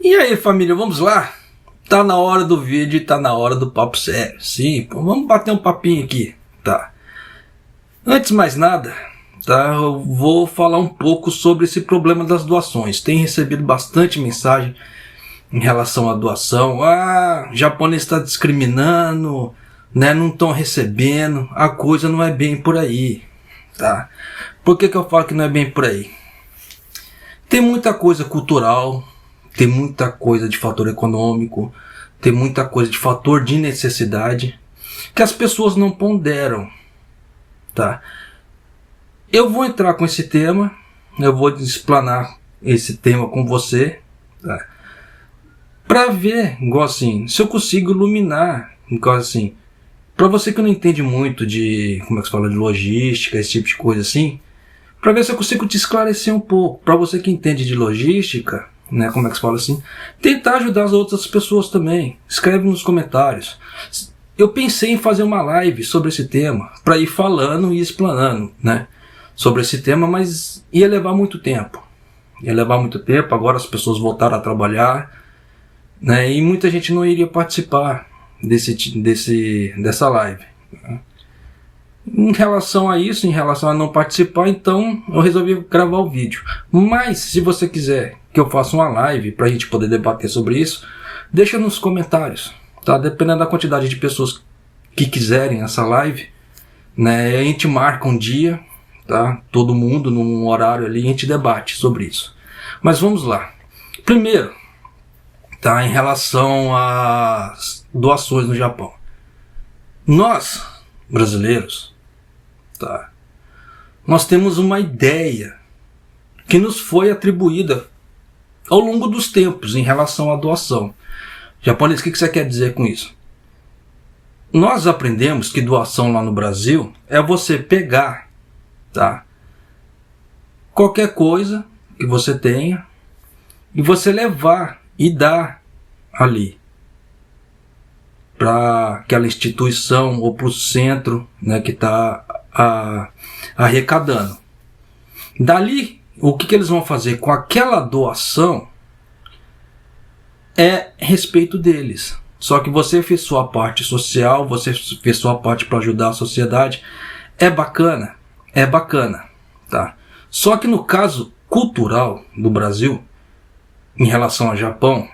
E aí, família, vamos lá? Tá na hora do vídeo e tá na hora do papo sério. Sim, vamos bater um papinho aqui, tá? Antes de mais nada, tá? Eu vou falar um pouco sobre esse problema das doações. Tem recebido bastante mensagem em relação à doação. Ah, o japonês está discriminando, né? Não estão recebendo. A coisa não é bem por aí, tá? Por que eu falo que não é bem por aí? Tem muita coisa cultural, tem muita coisa de fator econômico, tem muita coisa de fator de necessidade que as pessoas não ponderam, tá? Eu vou entrar com esse tema, eu vou explanar esse tema com você, tá? Para ver, igual assim, se eu consigo iluminar, igual assim, para você que não entende muito de, como é que se fala, de logística, esse tipo de coisa assim, para ver se eu consigo te esclarecer um pouco. Para você que entende de logística, né, como é que se fala assim, tentar ajudar as outras pessoas também. Escreve nos comentários. Eu pensei em fazer uma live sobre esse tema, para ir falando e explanando, né, sobre esse tema, mas ia levar muito tempo. Ia levar muito tempo, agora as pessoas voltaram a trabalhar, né, e muita gente não iria participar dessa live. Né. Em relação a isso, em relação a não participar, então eu resolvi gravar o vídeo. Mas se você quiser que eu faça uma live para a gente poder debater sobre isso, deixa nos comentários, tá? Dependendo da quantidade de pessoas que quiserem essa live, né? A gente marca um dia, tá? Todo mundo num horário ali, a gente debate sobre isso. Mas vamos lá. Primeiro, tá? Em relação às doações no Japão, nós brasileiros, tá? Nós temos uma ideia que nos foi atribuída ao longo dos tempos em relação à doação. Japonês, o que você quer dizer com isso? Nós aprendemos que doação lá no Brasil é você pegar, tá, qualquer coisa que você tenha e você levar e dar ali para aquela instituição ou para o centro, né, que está arrecadando. Dali, o que eles vão fazer com aquela doação é respeito deles. Só que você fez sua parte social, você fez sua parte para ajudar a sociedade. É bacana, tá? Só que no caso cultural do Brasil, em relação ao Japão,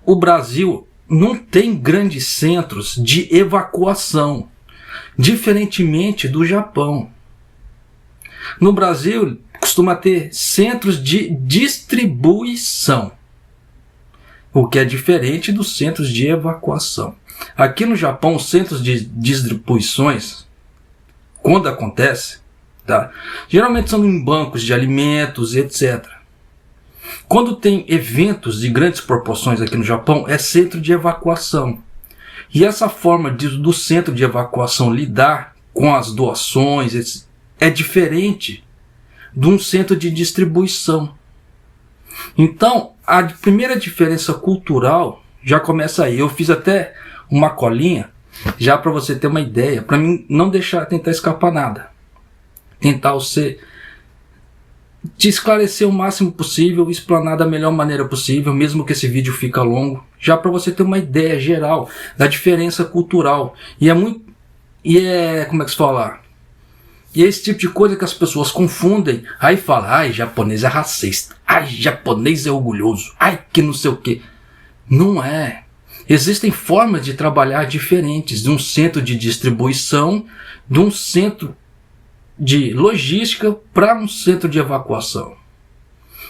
o Brasil não tem grandes centros de evacuação, diferentemente do Japão. No Brasil, costuma ter centros de distribuição, o que é diferente dos centros de evacuação. Aqui no Japão, os centros de distribuições, quando acontece, tá, geralmente são em bancos de alimentos, etc. Quando tem eventos de grandes proporções aqui no Japão, é centro de evacuação. E essa forma do centro de evacuação lidar com as doações é diferente de um centro de distribuição. Então, a primeira diferença cultural já começa aí. Eu fiz até uma colinha, já para você ter uma ideia, para mim não tentar escapar nada. Tentar você te esclarecer o máximo possível, explanar da melhor maneira possível, mesmo que esse vídeo fica longo, já para você ter uma ideia geral da diferença cultural. Como é que se fala? E é esse tipo de coisa que as pessoas confundem, aí fala, ai, japonês é racista, ai, japonês é orgulhoso, ai, que não sei o que. Não é. Existem formas de trabalhar diferentes, de um centro de distribuição, de um centro de logística para um centro de evacuação.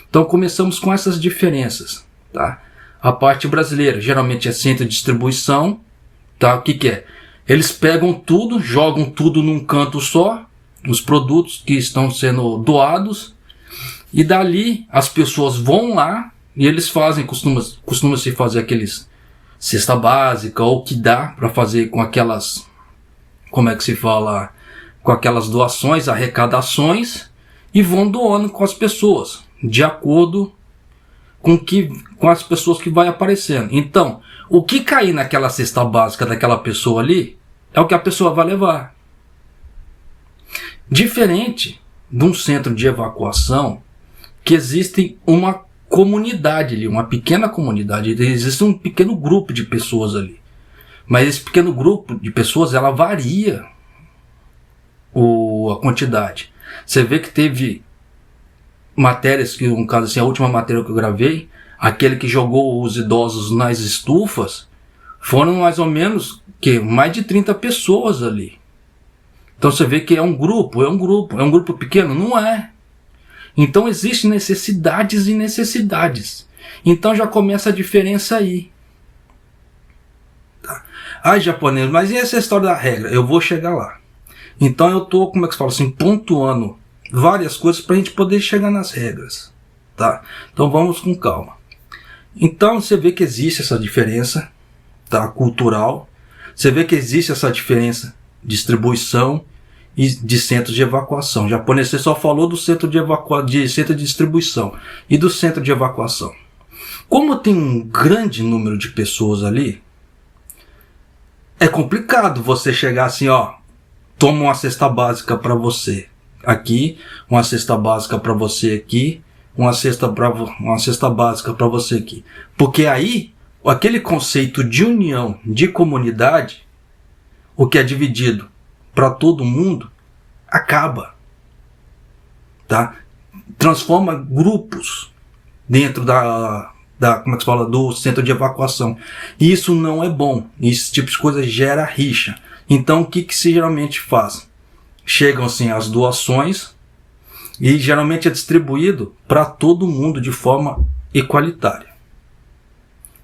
Então começamos com essas diferenças, tá? A parte brasileira geralmente é centro de distribuição, tá? O que é? Eles pegam tudo, jogam tudo num canto só, os produtos que estão sendo doados, e dali as pessoas vão lá e eles fazem, costuma-se fazer aqueles cesta básica ou que dá para fazer com aquelas, como é que se fala, com aquelas doações, arrecadações, e vão doando com as pessoas, de acordo com as pessoas que vai aparecendo. Então, o que cair naquela cesta básica daquela pessoa ali, é o que a pessoa vai levar. Diferente de um centro de evacuação, que existe uma comunidade ali, uma pequena comunidade. Existe um pequeno grupo de pessoas ali. Mas esse pequeno grupo de pessoas, ela varia a quantidade. Você vê que teve matérias, que no caso assim, a última matéria que eu gravei, aquele que jogou os idosos nas estufas, foram mais ou menos mais de 30 pessoas ali. Então você vê que é um grupo pequeno? Não é. Então existem necessidades e necessidades. Então já começa a diferença aí. Tá. Ai, japonês, mas e essa história da regra? Eu vou chegar lá. Então eu tô, como é que se fala assim, pontuando várias coisas para a gente poder chegar nas regras. Tá? Então vamos com calma. Então você vê que existe essa diferença, tá, cultural. Você vê que existe essa diferença de distribuição e de centros de evacuação. O japonês, você só falou do centro de centro de distribuição e do centro de evacuação. Como tem um grande número de pessoas ali, é complicado você chegar assim, ó, toma uma cesta básica para você aqui, uma cesta básica para você aqui, uma cesta básica para você aqui. Porque aí, aquele conceito de união, de comunidade, o que é dividido para todo mundo, acaba. Tá? Transforma grupos dentro como é que se fala, do centro de evacuação. E isso não é bom. Esse tipo de coisa gera rixa. Então, o que se geralmente faz? Chegam assim as doações e geralmente é distribuído para todo mundo de forma igualitária.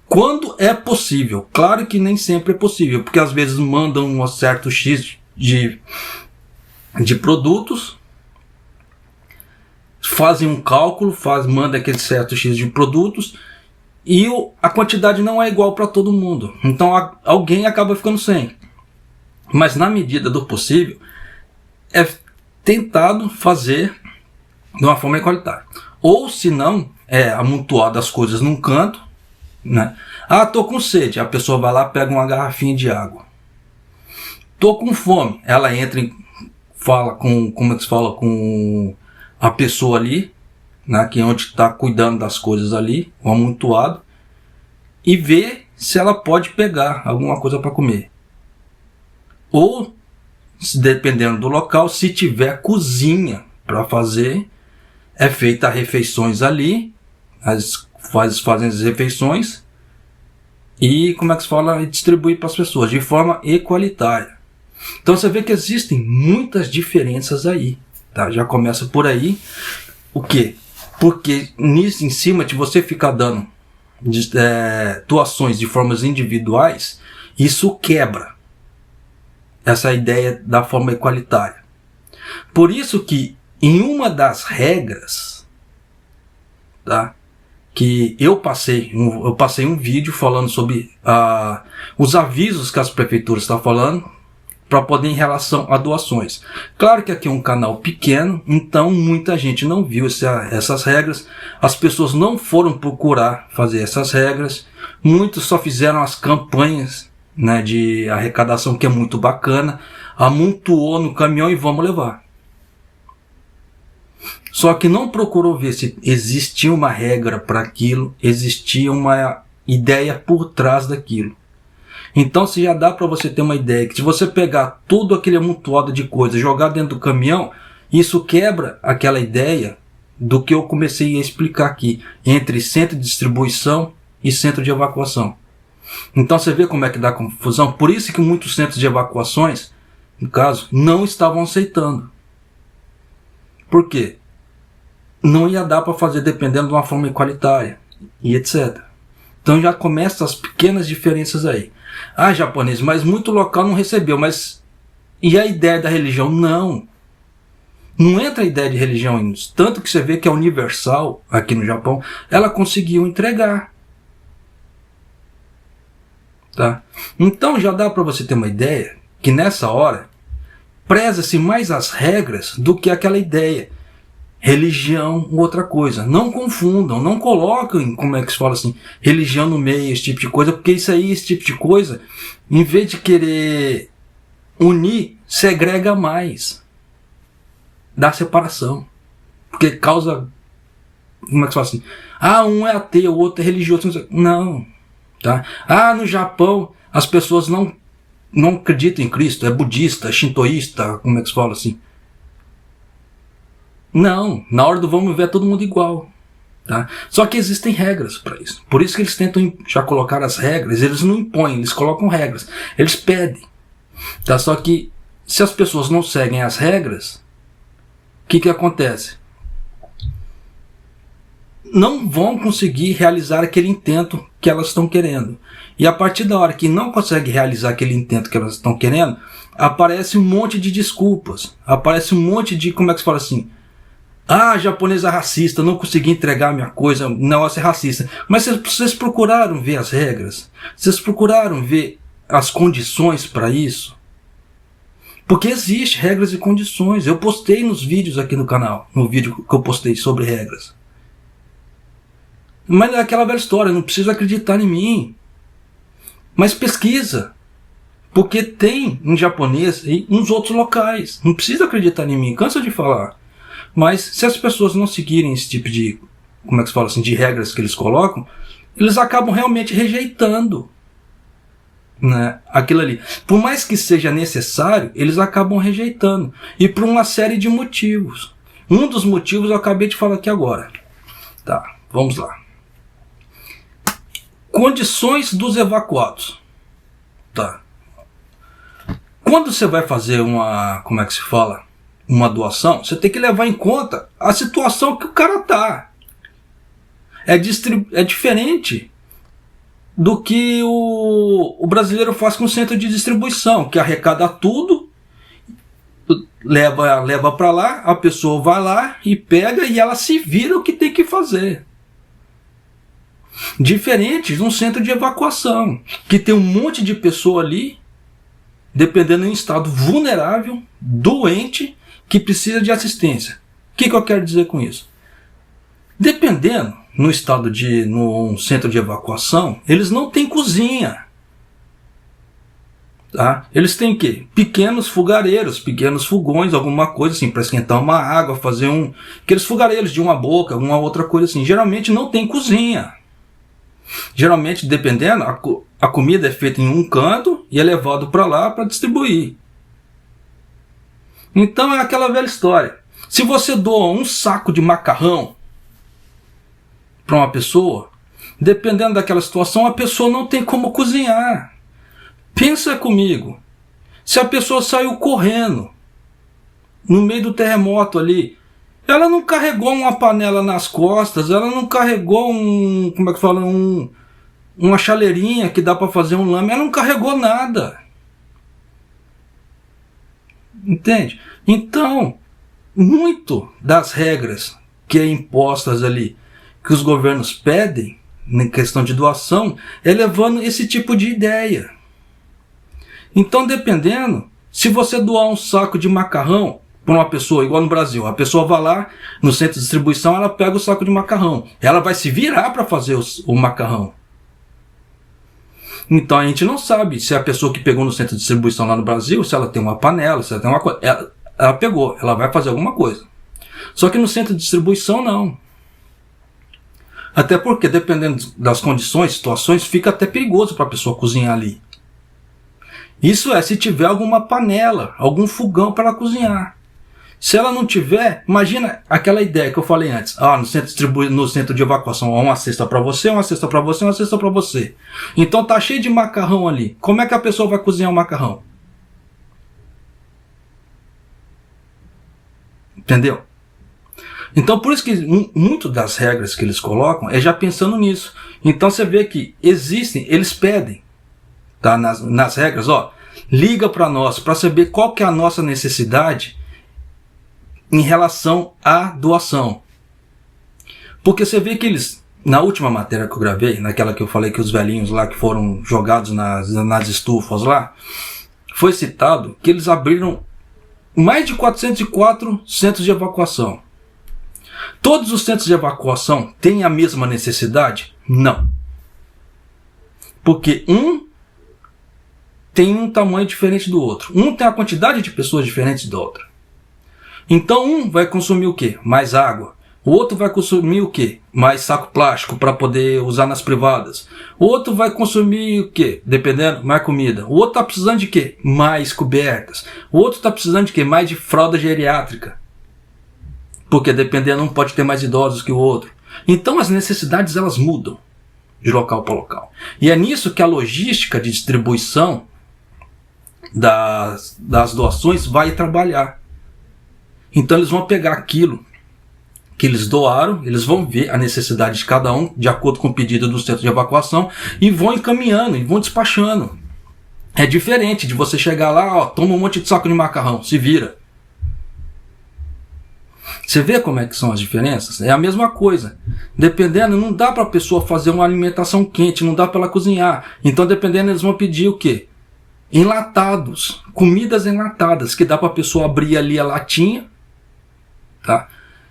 Quando é possível. Claro que nem sempre é possível, porque às vezes mandam um certo X de produtos, fazem um cálculo, mandam aquele certo X de produtos e a quantidade não é igual para todo mundo. Então alguém acaba ficando sem. Mas na medida do possível, é tentado fazer de uma forma igualitária. Ou se não, é amontoado as coisas num canto, né? Ah, tô com sede. A pessoa vai lá, pega uma garrafinha de água. Tô com fome. Ela entra e fala com a pessoa ali, né, que é onde está cuidando das coisas ali, o amontoado, e vê se ela pode pegar alguma coisa para comer. Ou, dependendo do local, se tiver cozinha para fazer, é feita refeições ali, fazem as refeições e, como é que se fala, distribui para as pessoas de forma igualitária. Então você vê que existem muitas diferenças aí, tá? Já começa por aí. O quê? Porque nisso, em cima de você ficar dando doações de formas individuais, isso quebra essa ideia da forma igualitária. Por isso que em uma das regras, tá, que eu passei um vídeo falando sobre os avisos que as prefeituras estão falando para poder em relação a doações. Claro que aqui é um canal pequeno, então muita gente não viu essas regras, as pessoas não foram procurar fazer essas regras, muitos só fizeram as campanhas, né, de arrecadação, que é muito bacana, amontoou no caminhão e vamos levar. Só que não procurou ver se existia uma regra para aquilo, existia uma ideia por trás daquilo. Então se já dá para você ter uma ideia que se você pegar tudo aquele amontoado de coisa e jogar dentro do caminhão, isso quebra aquela ideia do que eu comecei a explicar aqui, entre centro de distribuição e centro de evacuação. Então você vê como é que dá confusão. Por isso que muitos centros de evacuações, no caso, não estavam aceitando. Por quê? Não ia dar para fazer dependendo de uma forma igualitária e etc. Então já começam as pequenas diferenças aí. Ah, japonês, mas muito local não recebeu, mas e a ideia da religião? Não entra a ideia de religião nisso. Tanto que você vê que a Universal, aqui no Japão, ela conseguiu entregar. Tá? Então já dá para você ter uma ideia que nessa hora preza-se mais as regras do que aquela ideia. Religião, outra coisa. Não confundam, não coloquem, como é que se fala assim, religião no meio, esse tipo de coisa, porque esse tipo de coisa, em vez de querer unir, segrega mais. Dá separação. Porque causa como é que se fala assim? Ah, um é ateu, o outro é religioso. Não, tá? Ah, no Japão as pessoas não acreditam em Cristo, é budista, é shintoísta, como é que se fala assim? Não, na hora do vamos ver é todo mundo igual. Tá? Só que existem regras para isso. Por isso que eles tentam já colocar as regras. Eles não impõem, eles colocam regras. Eles pedem. Tá? Só que se as pessoas não seguem as regras, o que acontece? Não vão conseguir realizar aquele intento que elas estão querendo. E a partir da hora que não consegue realizar aquele intento que elas estão querendo, aparece um monte de desculpas. Aparece um monte de, como é que se fala assim? Ah, japonês é racista, não consegui entregar minha coisa, não, é racista. Mas vocês procuraram ver as regras? Vocês procuraram ver as condições para isso? Porque existem regras e condições. Eu postei nos vídeos aqui no canal, no vídeo que eu postei sobre regras. Mas é aquela velha história, não precisa acreditar em mim. Mas pesquisa. Porque tem em japonês e nos outros locais. Não precisa acreditar em mim, cansa de falar. Mas se as pessoas não seguirem esse tipo de, como é que se fala assim, de regras que eles colocam, eles acabam realmente rejeitando, né, aquilo ali. Por mais que seja necessário, eles acabam rejeitando. E por uma série de motivos. Um dos motivos eu acabei de falar aqui agora. Tá, vamos lá. Condições dos evacuados. Tá. Quando você vai fazer uma, como é que se fala? Uma doação, você tem que levar em conta a situação que o cara tá. É diferente do que o brasileiro faz com o centro de distribuição, que arrecada tudo, leva para lá, a pessoa vai lá e pega e ela se vira o que tem que fazer. Diferente de um centro de evacuação, que tem um monte de pessoa ali, dependendo em estado vulnerável, doente, que precisa de assistência. O que eu quero dizer com isso? Dependendo, num centro de evacuação, eles não têm cozinha. Tá? Eles têm o quê? Pequenos fogareiros, pequenos fogões, alguma coisa assim, para esquentar uma água, fazer aqueles fogareiros de uma boca, alguma outra coisa assim. Geralmente não tem cozinha. Geralmente, dependendo, a comida é feita em um canto e é levado para lá para distribuir. Então é aquela velha história. Se você doa um saco de macarrão para uma pessoa, dependendo daquela situação, a pessoa não tem como cozinhar. Pensa comigo. Se a pessoa saiu correndo no meio do terremoto ali, ela não carregou uma panela nas costas, ela não carregou como é que fala, uma chaleirinha que dá para fazer um lame, ela não carregou nada. Entende? Então, muito das regras que é impostas ali, que os governos pedem, em questão de doação, é levando esse tipo de ideia. Então, dependendo, se você doar um saco de macarrão para uma pessoa, igual no Brasil, a pessoa vai lá no centro de distribuição, ela pega o saco de macarrão, ela vai se virar para fazer o macarrão. Então a gente não sabe se a pessoa que pegou no centro de distribuição lá no Brasil, se ela tem uma panela, se ela tem uma coisa, ela pegou, ela vai fazer alguma coisa. Só que no centro de distribuição não. Até porque, dependendo das condições, situações, fica até perigoso para a pessoa cozinhar ali. Isso é se tiver alguma panela, algum fogão para ela cozinhar. Se ela não tiver, imagina aquela ideia que eu falei antes. No centro de evacuação, uma cesta para você, uma cesta para você, uma cesta para você. Então tá cheio de macarrão ali. Como é que a pessoa vai cozinhar o macarrão? Entendeu? Então por isso que muito das regras que eles colocam é já pensando nisso. Então você vê que existem, eles pedem, tá, nas regras, liga para nós para saber qual que é a nossa necessidade em relação à doação. Porque você vê que eles, na última matéria que eu gravei, naquela que eu falei que os velhinhos lá que foram jogados nas estufas lá, foi citado que eles abriram mais de 404 centros de evacuação. Todos os centros de evacuação têm a mesma necessidade? Não. Porque um tem um tamanho diferente do outro. Um tem a quantidade de pessoas diferentes da outra. Então um vai consumir o quê? Mais água, O outro vai consumir o quê? Mais saco plástico para poder usar nas privadas. O outro vai consumir o quê? Dependendo, mais comida. O outro tá precisando de quê? Mais cobertas. O outro tá precisando de quê? Mais de fralda geriátrica. Porque dependendo, um pode ter mais idosos que o outro. Então as necessidades elas mudam de local para local. E é nisso que a logística de distribuição das doações vai trabalhar. Então eles vão pegar aquilo que eles doaram, eles vão ver a necessidade de cada um, de acordo com o pedido do centro de evacuação, e vão encaminhando, e vão despachando. É diferente de você chegar lá, ó, toma um monte de saco de macarrão, se vira. Você vê como é que são as diferenças? É a mesma coisa. Dependendo, não dá para a pessoa fazer uma alimentação quente, não dá para ela cozinhar. Então, dependendo, eles vão pedir o quê? Enlatados, comidas enlatadas, que dá para a pessoa abrir ali a latinha, tá?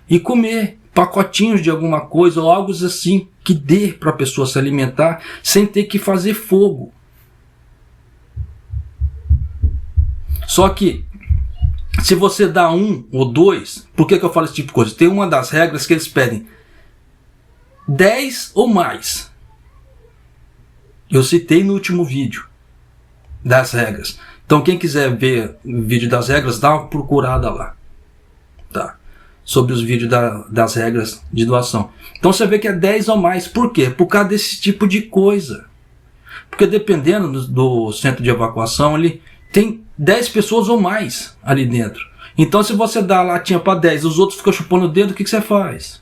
E comer pacotinhos de alguma coisa ou algo assim que dê para a pessoa se alimentar sem ter que fazer fogo. Só que se você dá um ou dois, por que eu falo esse tipo de coisa? Tem uma das regras que eles pedem 10 ou mais. Eu citei no último vídeo das regras. Então quem quiser ver o vídeo das regras, dá uma procurada lá, tá? Sobre os vídeos das regras de doação. Então você vê que é 10 ou mais. Por quê? Por causa desse tipo de coisa. Porque dependendo do centro de evacuação, ele tem 10 pessoas ou mais ali dentro. Então se você dá a latinha para 10, os outros ficam chupando o dedo, o que você faz?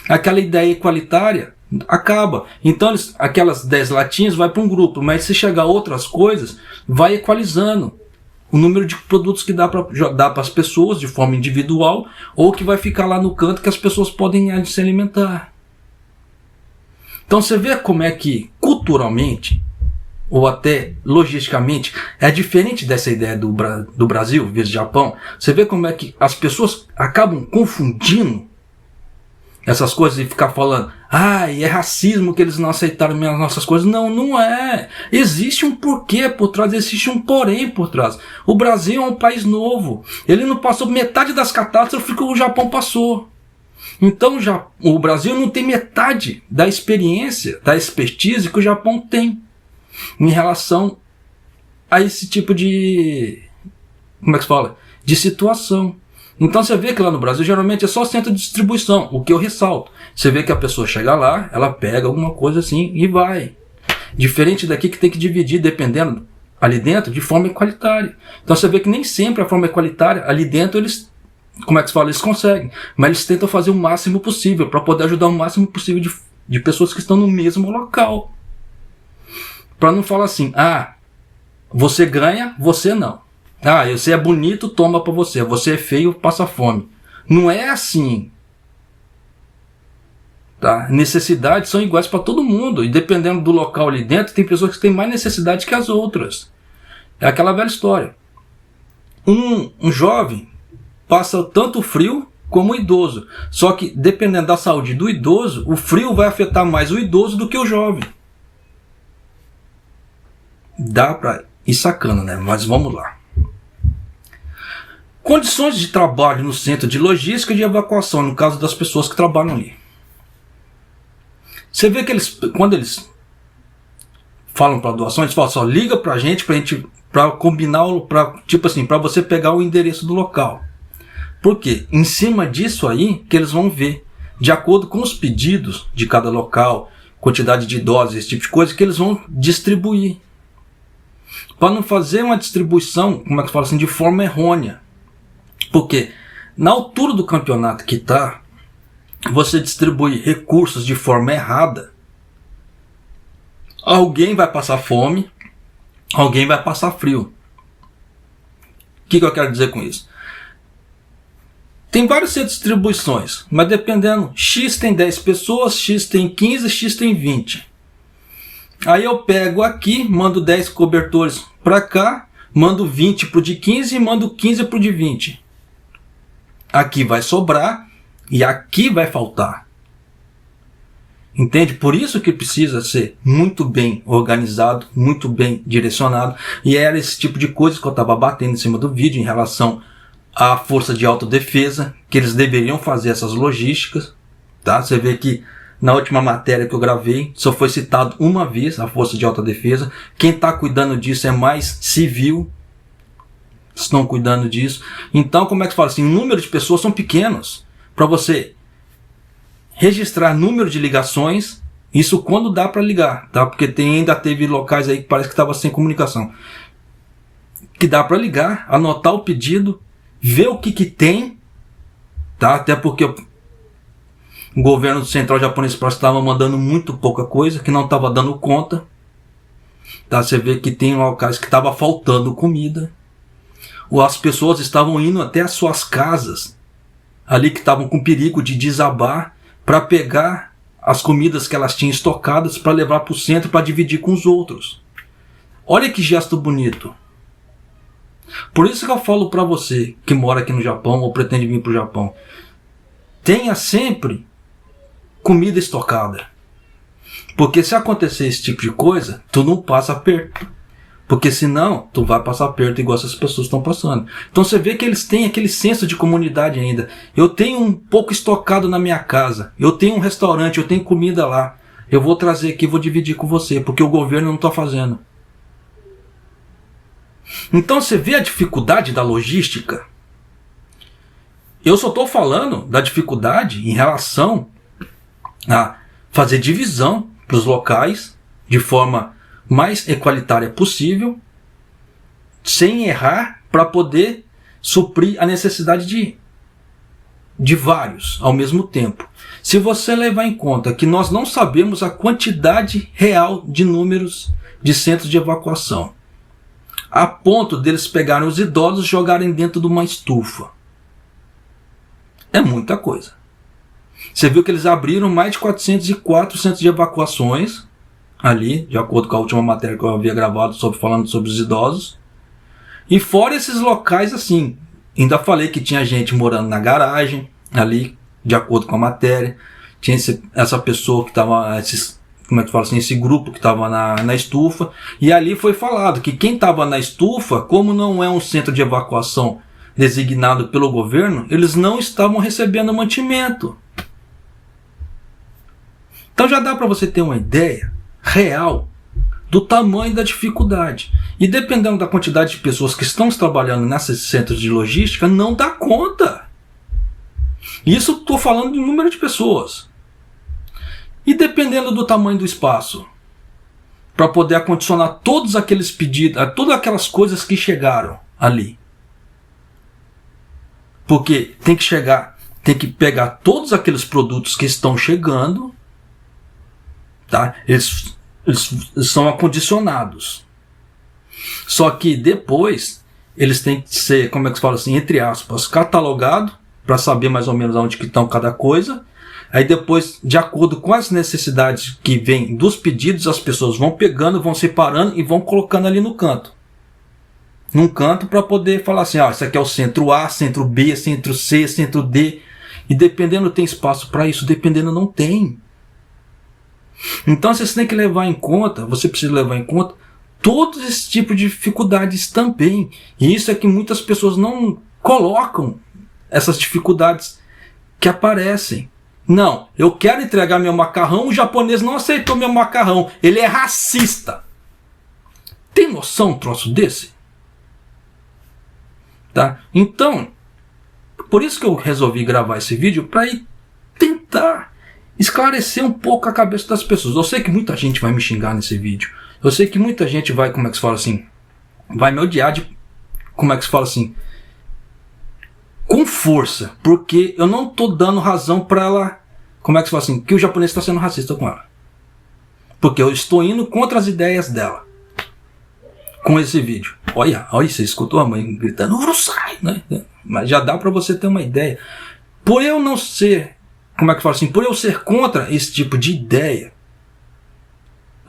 Aquela ideia igualitária acaba. Então aquelas 10 latinhas vai para um grupo, mas se chegar outras coisas, vai equalizando o número de produtos que dá para as pessoas de forma individual, ou que vai ficar lá no canto que as pessoas podem se alimentar. Então você vê como é que culturalmente, ou até logisticamente, é diferente dessa ideia do Brasil vezes Japão. Você vê como é que as pessoas acabam confundindo essas coisas e ficar falando, é racismo que eles não aceitaram as nossas coisas. Não, não é. Existe um porquê por trás, existe um porém por trás. O Brasil é um país novo. Ele não passou metade das catástrofes que o Japão passou. Então o Brasil não tem metade da experiência, da expertise que o Japão tem em relação a esse tipo de, como é que se fala? De situação. Então você vê que lá no Brasil geralmente é só centro de distribuição, o que eu ressalto. Você vê que a pessoa chega lá, ela pega alguma coisa assim e vai. Diferente daqui que tem que dividir, dependendo ali dentro, de forma igualitária. Então você vê que nem sempre a forma igualitária, ali dentro eles, como é que se fala, eles conseguem. Mas eles tentam fazer o máximo possível, para poder ajudar o máximo possível de pessoas que estão no mesmo local. Para não falar assim, você ganha, você não. Você é bonito, toma pra você. Você é feio, passa fome. Não é assim. Tá? Necessidades são iguais para todo mundo. E dependendo do local ali dentro, tem pessoas que têm mais necessidade que as outras. É aquela velha história. Um jovem passa tanto frio como o idoso. Só que, dependendo da saúde do idoso, o frio vai afetar mais o idoso do que o jovem. Dá pra ir sacando, né? Mas vamos lá. Condições de trabalho no centro de logística e de evacuação, no caso das pessoas que trabalham ali. Você vê que quando eles falam para doação, eles falam só, liga pra gente para combinar, tipo assim, para você pegar o endereço do local. Por quê? Em cima disso aí que eles vão ver, de acordo com os pedidos de cada local, quantidade de doses, esse tipo de coisa, que eles vão distribuir. Para não fazer uma distribuição, como é que fala assim, de forma errônea. Porque na altura do campeonato que está, você distribui recursos de forma errada, alguém vai passar fome, alguém vai passar frio. O que eu quero dizer com isso? Tem várias distribuições, mas dependendo, X tem 10 pessoas, X tem 15, X tem 20. Aí eu pego aqui, mando 10 cobertores para cá, mando 20 para o de 15 e mando 15 para o de 20. Aqui vai sobrar e aqui vai faltar. Entende? Por isso que precisa ser muito bem organizado, muito bem direcionado. E era esse tipo de coisa que eu estava batendo em cima do vídeo em relação a força de autodefesa, que eles deveriam fazer essas logísticas, tá? Você vê que na última matéria que eu gravei, só foi citado uma vez a força de autodefesa. Quem está cuidando disso é mais civil, estão cuidando disso. Então, como é que se fala assim? O número de pessoas são pequenos. Para você registrar número de ligações, isso quando dá para ligar, tá? Porque ainda teve locais aí que parece que estava sem comunicação. Que dá para ligar, anotar o pedido, ver o que tem, tá? Até porque o governo central japonês estava mandando muito pouca coisa, que não estava dando conta. Tá? Você vê que tem locais que estava faltando comida. Ou as pessoas estavam indo até as suas casas, ali que estavam com perigo de desabar, para pegar as comidas que elas tinham estocadas para levar para o centro para dividir com os outros. Olha que gesto bonito. Por isso que eu falo para você que mora aqui no Japão ou pretende vir para o Japão, tenha sempre comida estocada. Porque se acontecer esse tipo de coisa, tu não passa aperto. Porque senão, tu vai passar aperto igual essas pessoas estão passando. Então você vê que eles têm aquele senso de comunidade ainda. Eu tenho um pouco estocado na minha casa. Eu tenho um restaurante, eu tenho comida lá. Eu vou trazer aqui e vou dividir com você, porque o governo não está fazendo. Então você vê a dificuldade da logística. Eu só estou falando da dificuldade em relação a fazer divisão para os locais de forma mais equalitária possível, sem errar, para poder suprir a necessidade de vários ao mesmo tempo. Se você levar em conta que nós não sabemos a quantidade real de números de centros de evacuação, a ponto deles pegarem os idosos e jogarem dentro de uma estufa. É muita coisa. Você viu que eles abriram mais de 404 centros de evacuações ali, de acordo com a última matéria que eu havia gravado falando sobre os idosos. E fora esses locais assim, ainda falei que tinha gente morando na garagem, ali, de acordo com a matéria. Tinha essa pessoa que estava, esse grupo que estava na estufa. E ali foi falado que quem estava na estufa, como não é um centro de evacuação designado pelo governo, eles não estavam recebendo mantimento. Então já dá para você ter uma ideia real do tamanho da dificuldade. E dependendo da quantidade de pessoas que estão trabalhando nesses centros de logística, não dá conta. Isso estou falando de número de pessoas. E dependendo do tamanho do espaço, para poder acondicionar todos aqueles pedidos, todas aquelas coisas que chegaram ali. Porque tem que pegar todos aqueles produtos que estão chegando, tá? Eles são acondicionados. Só que depois eles têm que ser, entre aspas, catalogado para saber mais ou menos onde que estão cada coisa. Aí depois, de acordo com as necessidades que vêm dos pedidos, as pessoas vão pegando, vão separando e vão colocando ali no canto. Num canto para poder falar assim, isso aqui é o centro A, centro B, centro C, centro D. E dependendo tem espaço para isso, dependendo não tem. Então você tem que levar em conta, você precisa levar em conta todos esses tipos de dificuldades também. E isso é que muitas pessoas não colocam essas dificuldades que aparecem. Não, eu quero entregar meu macarrão, o japonês não aceitou meu macarrão, ele é racista. Tem noção um troço desse? Tá? Então, por isso que eu resolvi gravar esse vídeo, para ir tentar esclarecer um pouco a cabeça das pessoas. Eu sei que muita gente vai me xingar nesse vídeo. Eu sei que muita gente vai, vai me odiar com força, porque eu não tô dando razão para ela, que o japonês está sendo racista com ela. Porque eu estou indo contra as ideias dela. Com esse vídeo. Olha, você escutou a mãe gritando, Urusai, né? Mas já dá para você ter uma ideia. Por eu não ser, por eu ser contra esse tipo de ideia,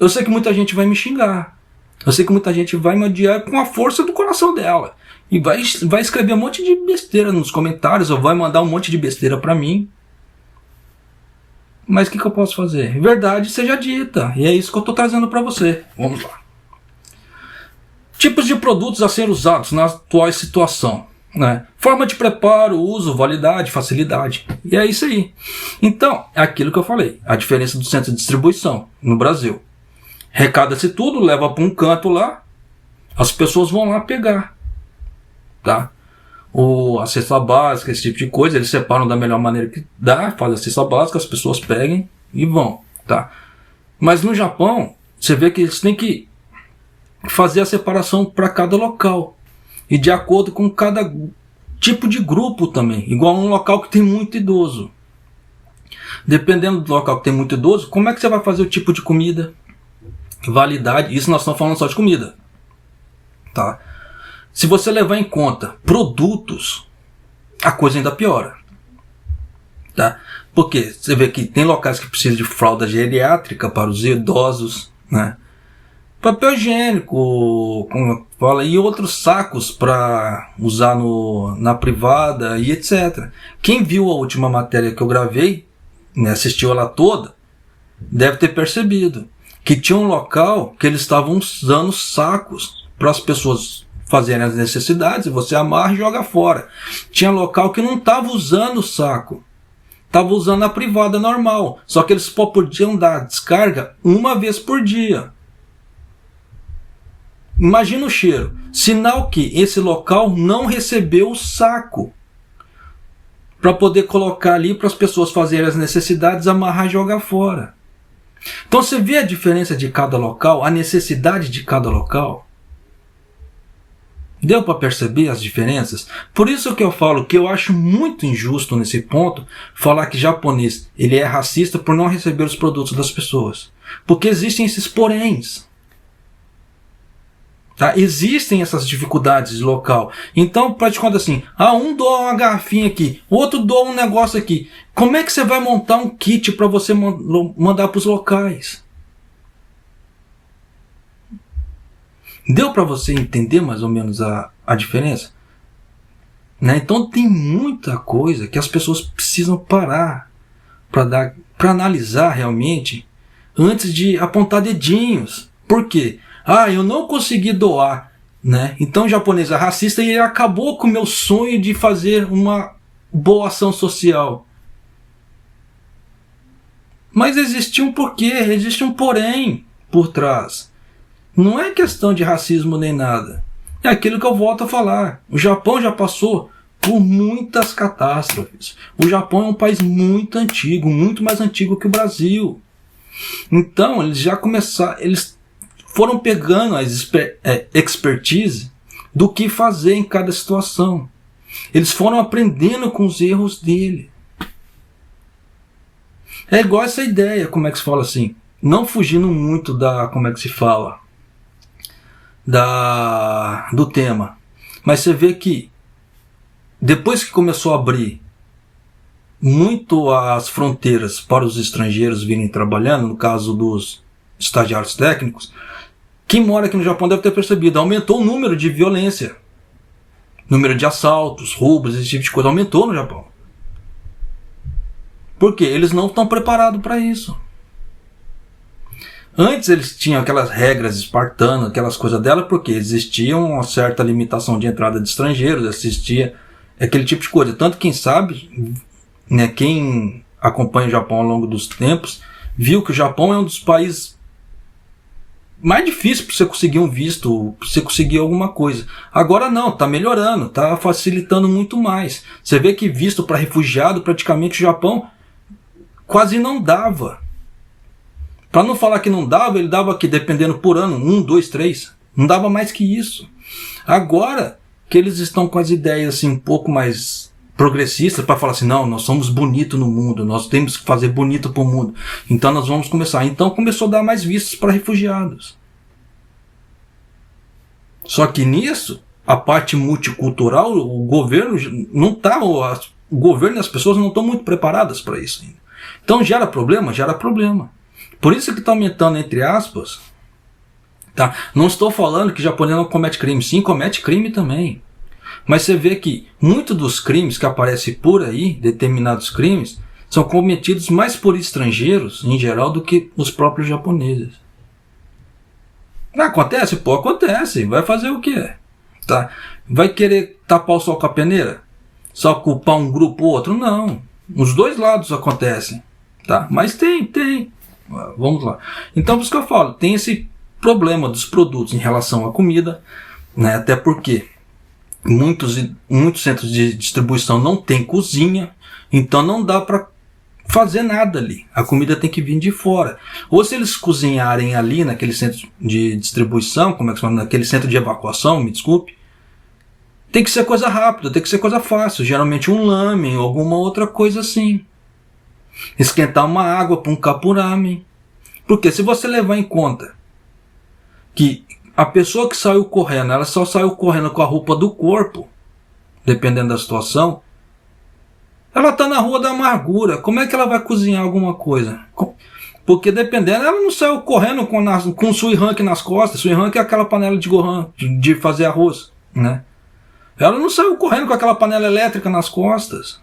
eu sei que muita gente vai me xingar. Eu sei que muita gente vai me odiar com a força do coração dela. E vai escrever um monte de besteira nos comentários, ou vai mandar um monte de besteira para mim. Mas o que eu posso fazer? Verdade seja dita. E é isso que eu tô trazendo para você. Vamos lá. Tipos de produtos a ser usados na atual situação. né? Forma de preparo, uso, validade, facilidade. E é isso aí. Então, é aquilo que eu falei. A diferença do centro de distribuição no Brasil. Recada-se tudo, leva para um canto lá, as pessoas vão lá pegar. Tá? A cesta básica, esse tipo de coisa, eles separam da melhor maneira que dá, fazem a cesta básica, as pessoas peguem e vão. Tá? Mas no Japão, você vê que eles têm que fazer a separação para cada local. E de acordo com cada tipo de grupo também. Igual um local que tem muito idoso. Dependendo do local que tem muito idoso, como é que você vai fazer o tipo de comida? Validade. Isso nós estamos falando só de comida. Tá? Se você levar em conta produtos, a coisa ainda piora. Tá? Porque você vê que tem locais que precisam de fralda geriátrica para os idosos, né? Papel higiênico, como fala, e outros sacos para usar na privada e etc. Quem viu a última matéria que eu gravei, né, assistiu ela toda, deve ter percebido que tinha um local que eles estavam usando sacos para as pessoas fazerem as necessidades, e você amarra e joga fora. Tinha local que não estava usando o saco, estava usando a privada normal, só que eles só podiam dar descarga uma vez por dia. Imagina o cheiro. Sinal que esse local não recebeu o saco para poder colocar ali para as pessoas fazerem as necessidades, amarrar e jogar fora. Então você vê a diferença de cada local, a necessidade de cada local. Deu para perceber as diferenças? Por isso que eu falo que eu acho muito injusto nesse ponto falar que japonês ele é racista por não receber os produtos das pessoas. Porque existem esses poréns. Tá? Existem essas dificuldades de local. Então, praticamente assim, um doa uma garrafinha aqui, outro doa um negócio aqui. Como é que você vai montar um kit para você mandar para os locais? Deu para você entender mais ou menos a diferença? Né? Então tem muita coisa que as pessoas precisam parar para analisar realmente antes de apontar dedinhos. Por quê? Eu não consegui doar, né? Então o japonês é racista e ele acabou com o meu sonho de fazer uma boa ação social. Mas existe um porquê, existe um porém por trás. Não é questão de racismo nem nada. É aquilo que eu volto a falar. O Japão já passou por muitas catástrofes. O Japão é um país muito antigo, muito mais antigo que o Brasil. Então eles já começaram, eles foram pegando a expertise do que fazer em cada situação. Eles foram aprendendo com os erros dele. É igual essa ideia, como é que se fala assim? Não fugindo muito como é que se fala? Do tema. Mas você vê que depois que começou a abrir muito as fronteiras para os estrangeiros virem trabalhando, no caso dos estagiários técnicos, quem mora aqui no Japão deve ter percebido, aumentou o número de violência. Número de assaltos, roubos, esse tipo de coisa aumentou no Japão. Por quê? Eles não estão preparados para isso. Antes eles tinham aquelas regras espartanas, aquelas coisas dela, porque existia uma certa limitação de entrada de estrangeiros, existia aquele tipo de coisa. Tanto quem sabe, né, quem acompanha o Japão ao longo dos tempos, viu que o Japão é um dos países mais difícil para você conseguir um visto, para você conseguir alguma coisa. Agora não, está melhorando, está facilitando muito mais. Você vê que visto para refugiado, praticamente o Japão quase não dava. Para não falar que não dava, ele dava aqui, dependendo por ano, 1, 2, 3. Não dava mais que isso. Agora que eles estão com as ideias assim, um pouco mais progressistas, para falar assim, não, nós somos bonitos no mundo, nós temos que fazer bonito para o mundo. Então nós vamos começar. Então começou a dar mais vistos para refugiados. Só que nisso, a parte multicultural, o governo não está, o governo e as pessoas não estão muito preparadas para isso ainda. Então gera problema, gera problema. Por isso que está aumentando, entre aspas, tá? Não estou falando que japonês não comete crime, sim, comete crime também. Mas você vê que muitos dos crimes que aparecem por aí, determinados crimes, são cometidos mais por estrangeiros, em geral, do que os próprios japoneses. Acontece? Pô, acontece. Vai fazer o quê? Tá? Vai querer tapar o sol com a peneira? Só culpar um grupo ou outro? Não. Os dois lados acontecem. Tá? Mas tem. Vamos lá. Então, por isso que eu falo, tem esse problema dos produtos em relação à comida, né? Até porque muitos centros de distribuição não tem cozinha, então não dá para fazer nada ali. A comida tem que vir de fora. Ou se eles cozinharem ali naquele centro de distribuição, como é que se chama? Naquele centro de evacuação, me desculpe, tem que ser coisa rápida, tem que ser coisa fácil. Geralmente um lamen ou alguma outra coisa assim. Esquentar uma água para um capuramen. Porque se você levar em conta que a pessoa que saiu correndo, ela só saiu correndo com a roupa do corpo, dependendo da situação, ela está na rua da amargura. Como é que ela vai cozinhar alguma coisa? Porque dependendo, ela não saiu correndo com sui rank nas costas. Sui rank é aquela panela de gohan, de fazer arroz, né? Ela não saiu correndo com aquela panela elétrica nas costas.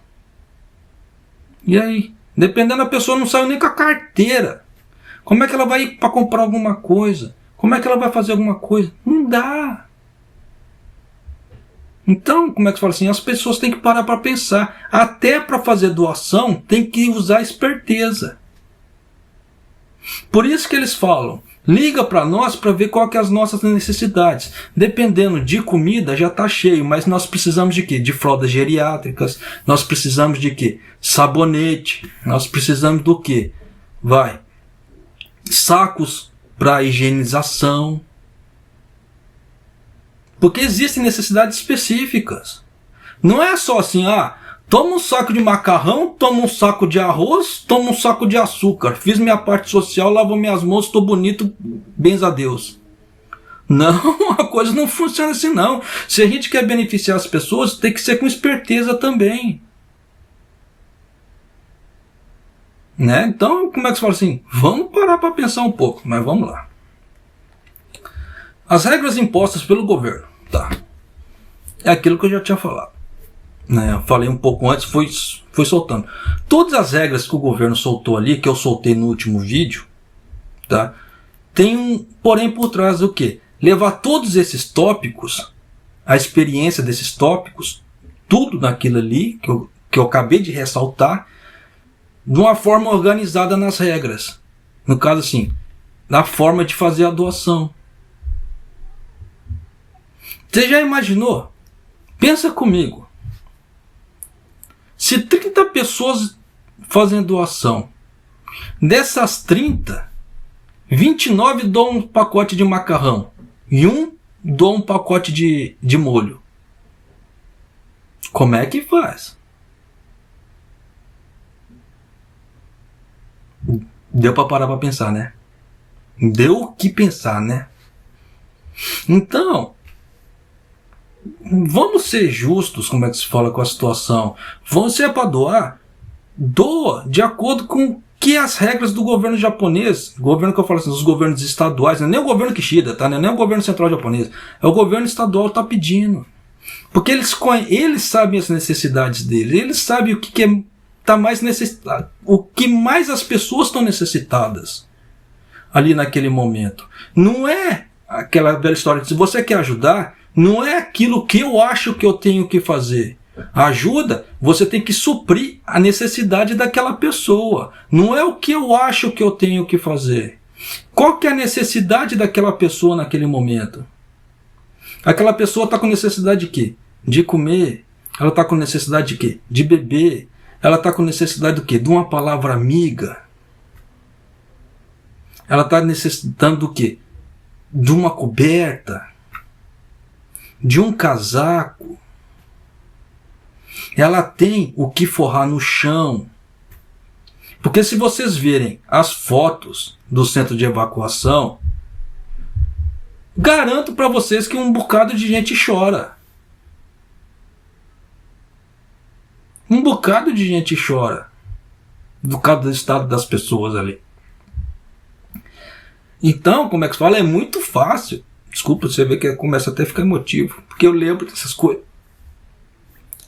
E aí? Dependendo, a pessoa não saiu nem com a carteira. Como é que ela vai ir para comprar alguma coisa? Como é que ela vai fazer alguma coisa? Não dá. Então, como é que se fala assim? As pessoas têm que parar para pensar. Até para fazer doação, tem que usar esperteza. Por isso que eles falam, liga para nós para ver qual que é as nossas necessidades. Dependendo de comida, já está cheio, mas nós precisamos de quê? De fraldas geriátricas, nós precisamos de quê? Sabonete, nós precisamos do quê? Sacos para higienização. Porque existem necessidades específicas. Não é só assim, toma um saco de macarrão, toma um saco de arroz, toma um saco de açúcar. Fiz minha parte social, lavo minhas mãos, estou bonito, bens a Deus. Não, a coisa não funciona assim não. Se a gente quer beneficiar as pessoas, tem que ser com esperteza também. Né? Então, como é que se fala assim? Vamos parar para pensar um pouco, mas vamos lá. As regras impostas pelo governo, tá? É aquilo que eu já tinha falado. Né? Eu falei um pouco antes, foi soltando. Todas as regras que o governo soltou ali, que eu soltei no último vídeo, tá? Tem um porém por trás do quê? Levar todos esses tópicos, a experiência desses tópicos, tudo naquilo ali que eu acabei de ressaltar, de uma forma organizada nas regras. No caso assim, na forma de fazer a doação. Você já imaginou? Pensa comigo. Se 30 pessoas fazem doação, dessas 30, 29 doam um pacote de macarrão e um doa um pacote de molho. Como é que faz? Deu para parar para pensar, né? Deu o que pensar, né? Então, vamos ser justos, como é que se fala com a situação. Você é para doar? Doa de acordo com que as regras do governo japonês, governo que eu falo assim, os governos estaduais, não é nem o governo Kishida, tá? Não é nem o governo central japonês, é o governo estadual que está pedindo. Porque eles sabem as necessidades deles, eles sabem o que tá mais necessitado, o que mais as pessoas estão necessitadas ali naquele momento. Não é aquela velha história de se você quer ajudar, não é aquilo que eu acho que eu tenho que fazer. A ajuda, você tem que suprir a necessidade daquela pessoa. Não é o que eu acho que eu tenho que fazer. Qual que é a necessidade daquela pessoa naquele momento? Aquela pessoa está com necessidade de quê? De comer. Ela está com necessidade de quê? De beber. Ela está com necessidade do quê? De uma palavra amiga. Ela está necessitando do quê? De uma coberta. De um casaco. Ela tem o que forrar no chão. Porque se vocês verem as fotos do centro de evacuação, garanto para vocês que um bocado de gente chora. Um bocado de gente chora por causa do estado das pessoas ali. Então, como é que se fala? É muito fácil. Desculpa, você vê que começa até a ficar emotivo, porque eu lembro dessas coisas.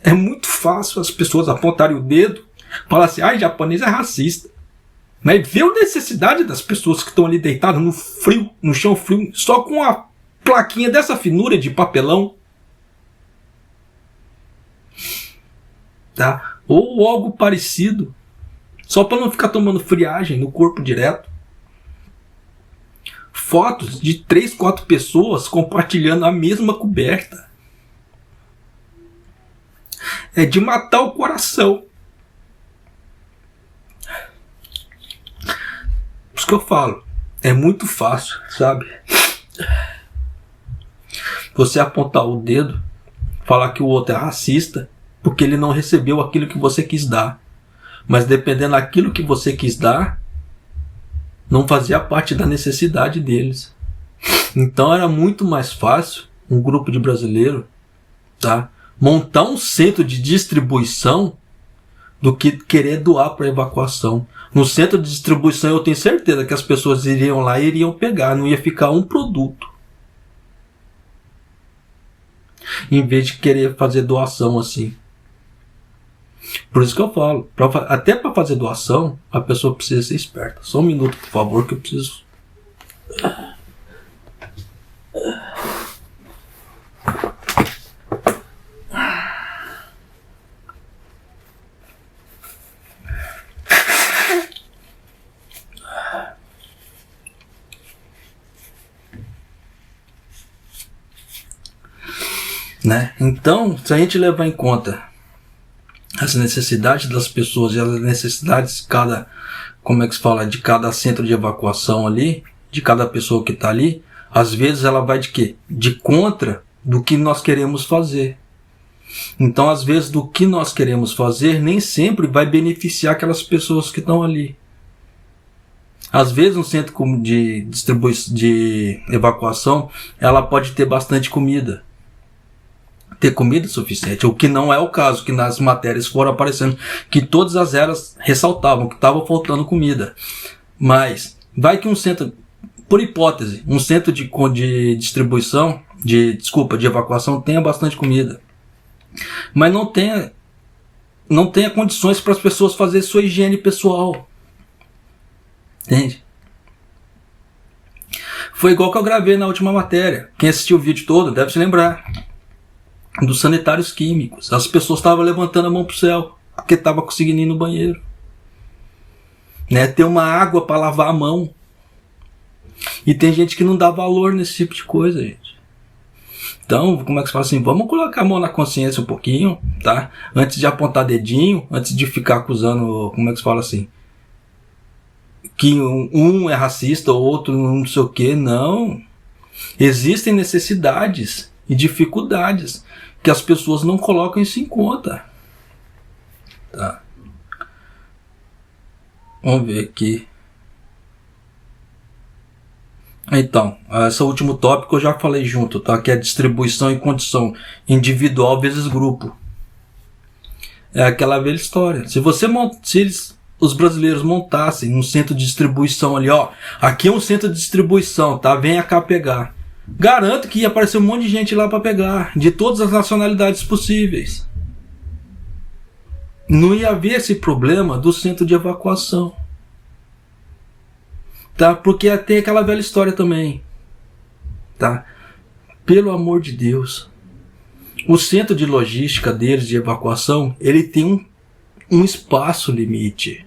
É muito fácil as pessoas apontarem o dedo e falar assim, japonês é racista. Mas vê a necessidade das pessoas que estão ali deitadas no frio, no chão frio, só com uma plaquinha dessa finura de papelão. tá? Ou algo parecido, só para não ficar tomando friagem no corpo direto. Fotos de 3, 4 pessoas compartilhando a mesma coberta. É de matar o coração. Por isso que eu falo, é muito fácil, sabe? Você apontar o dedo, falar que o outro é racista, porque ele não recebeu aquilo que você quis dar. Mas dependendo daquilo que você quis dar, não fazia parte da necessidade deles. Então era muito mais fácil um grupo de brasileiros, tá, montar um centro de distribuição do que querer doar para evacuação. No centro de distribuição eu tenho certeza que as pessoas iriam lá e iriam pegar, não ia ficar um produto. Em vez de querer fazer doação assim. Por isso que eu falo, até para fazer doação, a pessoa precisa ser esperta. Só um minuto, por favor, que eu preciso... Né? Então, se a gente levar em conta as necessidades das pessoas e as necessidades de cada, como é que se fala, de cada centro de evacuação ali, de cada pessoa que está ali, às vezes ela vai de quê? De contra do que nós queremos fazer. Então, às vezes, do que nós queremos fazer nem sempre vai beneficiar aquelas pessoas que estão ali. Às vezes, um centro de distribuição, de evacuação, ela pode ter bastante comida. Ter comida suficiente, o que não é o caso, que nas matérias foram aparecendo, que todas as eras ressaltavam que estava faltando comida. Mas vai que um centro, por hipótese, um centro de distribuição, de evacuação tenha bastante comida, mas não tenha condições para as pessoas fazerem sua higiene pessoal. Entende? Foi igual que eu gravei na última matéria. Quem assistiu o vídeo todo deve se lembrar dos sanitários químicos. As pessoas estavam levantando a mão pro céu porque estavam conseguindo ir no banheiro, né? Ter uma água para lavar a mão. E tem gente que não dá valor nesse tipo de coisa, gente. Então, como é que se fala assim? Vamos colocar a mão na consciência um pouquinho, tá? Antes de apontar dedinho, antes de ficar acusando, como é que se fala assim? Que um é racista, o outro não sei o que. Não. Existem necessidades e dificuldades que as pessoas não colocam isso em conta. Tá. Vamos ver aqui. Então, esse último tópico eu já falei junto, tá? Que é distribuição em condição individual vezes grupo. É aquela velha história. Se os brasileiros montassem um centro de distribuição ali, ó, aqui é um centro de distribuição, tá? Venha cá pegar. Garanto que ia aparecer um monte de gente lá para pegar, de todas as nacionalidades possíveis. Não ia haver esse problema do centro de evacuação. Tá? Porque tem aquela velha história também. Tá? Pelo amor de Deus. O centro de logística deles de evacuação, ele tem um espaço limite.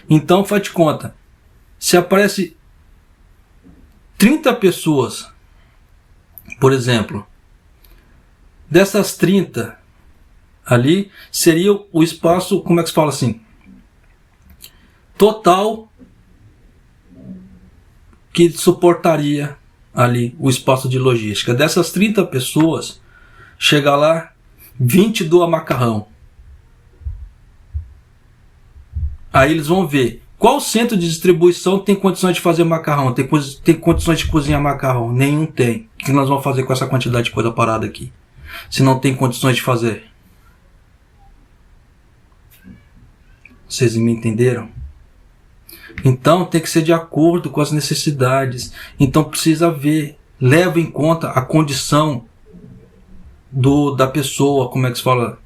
Então, faz de conta. Se aparece 30 pessoas, por exemplo, dessas 30 ali, seria o espaço, como é que se fala assim? Total que suportaria ali o espaço de logística. Dessas 30 pessoas, chega lá, 20 doa macarrão. Aí eles vão ver qual centro de distribuição tem condições de fazer macarrão, tem condições de cozinhar macarrão. Nenhum tem. O que nós vamos fazer com essa quantidade de coisa parada aqui, se não tem condições de fazer? Vocês me entenderam? Então tem que ser de acordo com as necessidades. Então precisa ver, leva em conta a condição da pessoa, como é que se fala,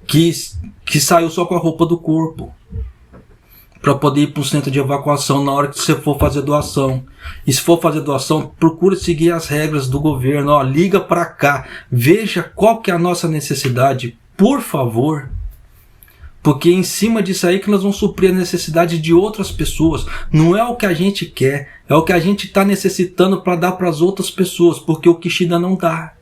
que saiu só com a roupa do corpo, para poder ir para o centro de evacuação na hora que você for fazer doação. E se for fazer doação, procure seguir as regras do governo. Ó, liga para cá, veja qual que é a nossa necessidade, por favor. Porque é em cima disso aí que nós vamos suprir a necessidade de outras pessoas. Não é o que a gente quer, é o que a gente está necessitando para dar para as outras pessoas, porque o Kishida não dá.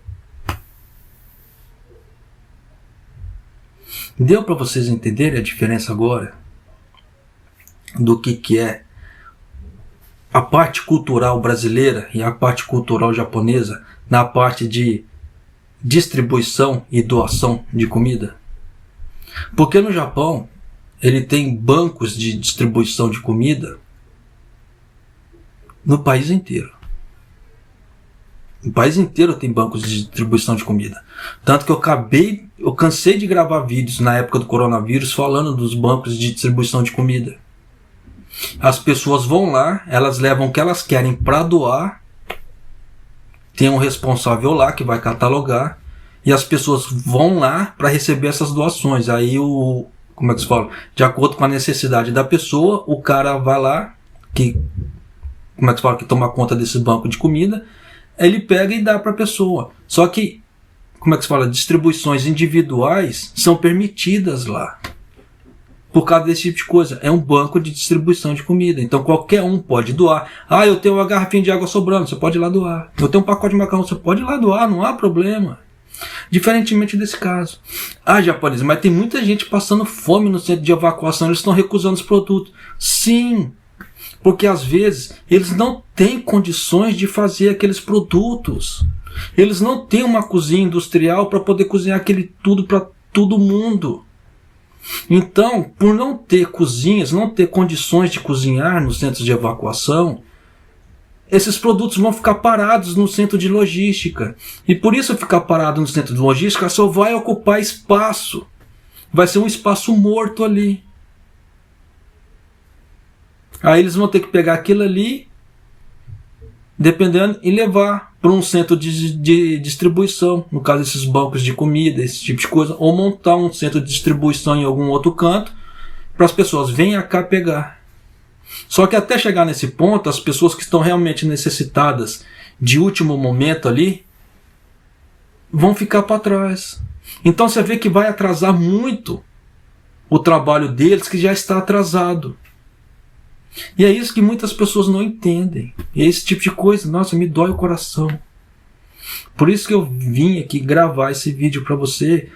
Deu para vocês entenderem a diferença agora do que é a parte cultural brasileira e a parte cultural japonesa na parte de distribuição e doação de comida? Porque no Japão ele tem bancos de distribuição de comida no país inteiro. O país inteiro tem bancos de distribuição de comida. Tanto que eu cansei de gravar vídeos na época do coronavírus falando dos bancos de distribuição de comida. As pessoas vão lá, elas levam o que elas querem para doar, tem um responsável lá que vai catalogar, e as pessoas vão lá para receber essas doações. Aí como é que se fala? De acordo com a necessidade da pessoa, o cara vai lá, que toma conta desse banco de comida, ele pega e dá para a pessoa. Só que, distribuições individuais são permitidas lá. Por causa desse tipo de coisa. É um banco de distribuição de comida. Então qualquer um pode doar. Ah, eu tenho uma garrafinha de água sobrando, você pode ir lá doar. Eu tenho um pacote de macarrão, você pode ir lá doar, não há problema. Diferentemente desse caso. Ah, japonês, mas tem muita gente passando fome no centro de evacuação, eles estão recusando os produtos. Sim, porque às vezes eles não têm condições de fazer aqueles produtos. Eles não têm uma cozinha industrial para poder cozinhar aquele tudo para todo mundo. Então, por não ter cozinhas, não ter condições de cozinhar nos centros de evacuação, esses produtos vão ficar parados no centro de logística. E por isso ficar parado no centro de logística só vai ocupar espaço. Vai ser um espaço morto ali. Aí eles vão ter que pegar aquilo ali, dependendo, e levar para um centro de distribuição, no caso esses bancos de comida, esse tipo de coisa, ou montar um centro de distribuição em algum outro canto, para as pessoas venham cá pegar. Só que até chegar nesse ponto, as pessoas que estão realmente necessitadas de último momento ali, vão ficar para trás. Então você vê que vai atrasar muito o trabalho deles, que já está atrasado. E é isso que muitas pessoas não entendem. E esse tipo de coisa, nossa, me dói o coração. Por isso que eu vim aqui gravar esse vídeo para você,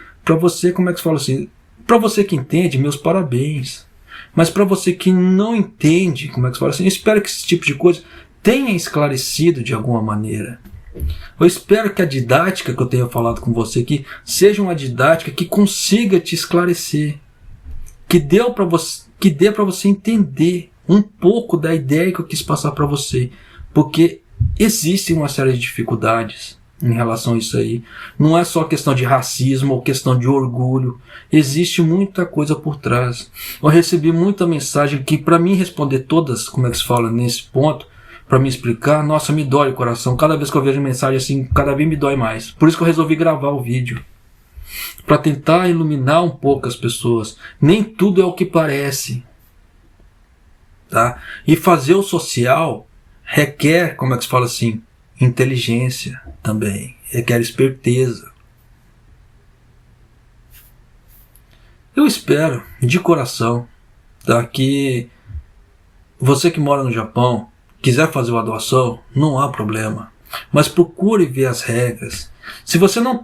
como é que se fala assim, para você que entende, meus parabéns. Mas para você que não entende, como é que se fala assim, eu espero que esse tipo de coisa tenha esclarecido de alguma maneira. Eu espero que a didática que eu tenha falado com você aqui seja uma didática que consiga te esclarecer, que dê para você entender um pouco da ideia que eu quis passar para você, porque existe uma série de dificuldades em relação a isso aí. Não é só questão de racismo ou questão de orgulho, existe muita coisa por trás. Eu recebi muita mensagem que, para mim responder todas, como é que se fala, nesse ponto, para me explicar, nossa, me dói o coração. Cada vez que eu vejo mensagem assim, cada vez me dói mais. Por isso que eu resolvi gravar o vídeo, para tentar iluminar um pouco as pessoas. Nem tudo é o que parece. Tá? E fazer o social requer, como é que se fala assim, inteligência também, requer esperteza. Eu espero de coração, tá, que você que mora no Japão quiser fazer uma doação, não há problema, mas procure ver as regras. Se você não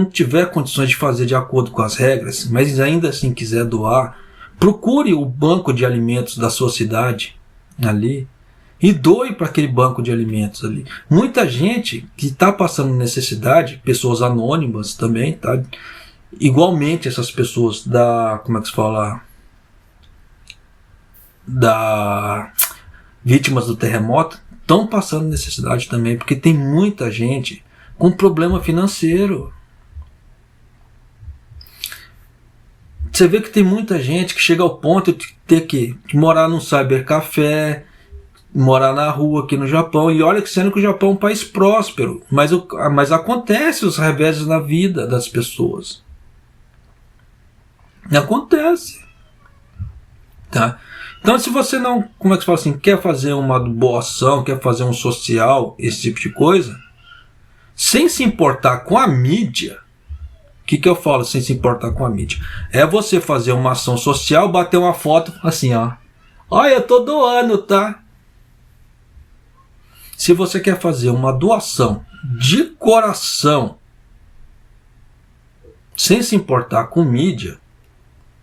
tiver condições de fazer de acordo com as regras, mas ainda assim quiser doar, procure o banco de alimentos da sua cidade ali e doe para aquele banco de alimentos ali. Muita gente que está passando necessidade, pessoas anônimas também, tá? Igualmente essas pessoas vítimas do terremoto estão passando necessidade também, porque tem muita gente com problema financeiro. Você vê que tem muita gente que chega ao ponto de ter que morar num cybercafé, morar na rua aqui no Japão, e olha que sendo que o Japão é um país próspero, mas acontece os reveses na vida das pessoas. Acontece. Tá? Então se você não, quer fazer uma boa ação, quer fazer um social, esse tipo de coisa, sem se importar com a mídia, que eu falo sem se importar com a mídia? É você fazer uma ação social, bater uma foto assim, ó. Olha, eu tô doando, tá? Se você quer fazer uma doação de coração, sem se importar com mídia,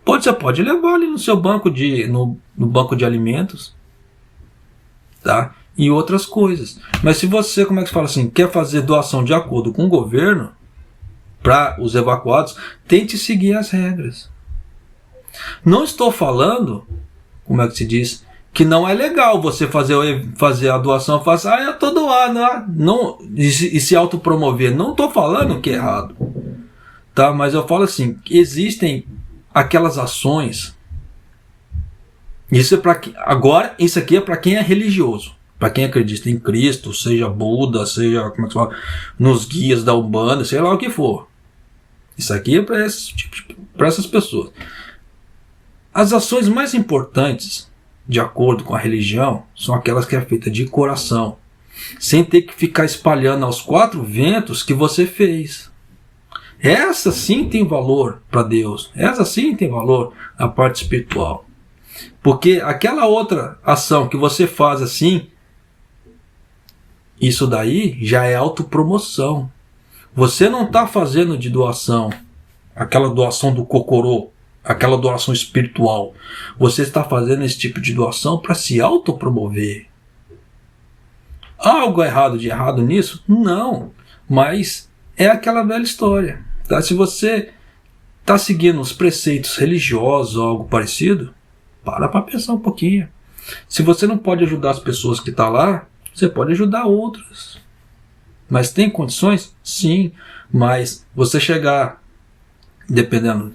você pode levar ali no seu banco no banco de alimentos, tá? E outras coisas. Mas se você, como é que se fala assim, quer fazer doação de acordo com o governo, para os evacuados, tente seguir as regras. Não estou falando, como é que se diz, que não é legal você fazer a doação, eu tô doando, não, e se autopromover. Não estou falando que é errado, tá? Mas eu falo assim, que existem aquelas ações, isso aqui é para quem é religioso, para quem acredita em Cristo, seja Buda, seja, como é que se fala, nos guias da Umbanda, sei lá o que for. Isso aqui é para essas pessoas. As ações mais importantes, de acordo com a religião, são aquelas que é feita de coração, sem ter que ficar espalhando aos quatro ventos que você fez. Essa sim tem valor para Deus. Essa sim tem valor na parte espiritual. Porque aquela outra ação que você faz assim, isso daí já é autopromoção. Você não está fazendo de doação, aquela doação do cocorô, aquela doação espiritual. Você está fazendo esse tipo de doação para se autopromover. Há algo de errado nisso? Não. Mas é aquela velha história. Tá? Se você está seguindo os preceitos religiosos ou algo parecido, para pensar um pouquinho. Se você não pode ajudar as pessoas que estão lá, você pode ajudar outras. Mas tem condições? Sim. Mas você chegar, dependendo,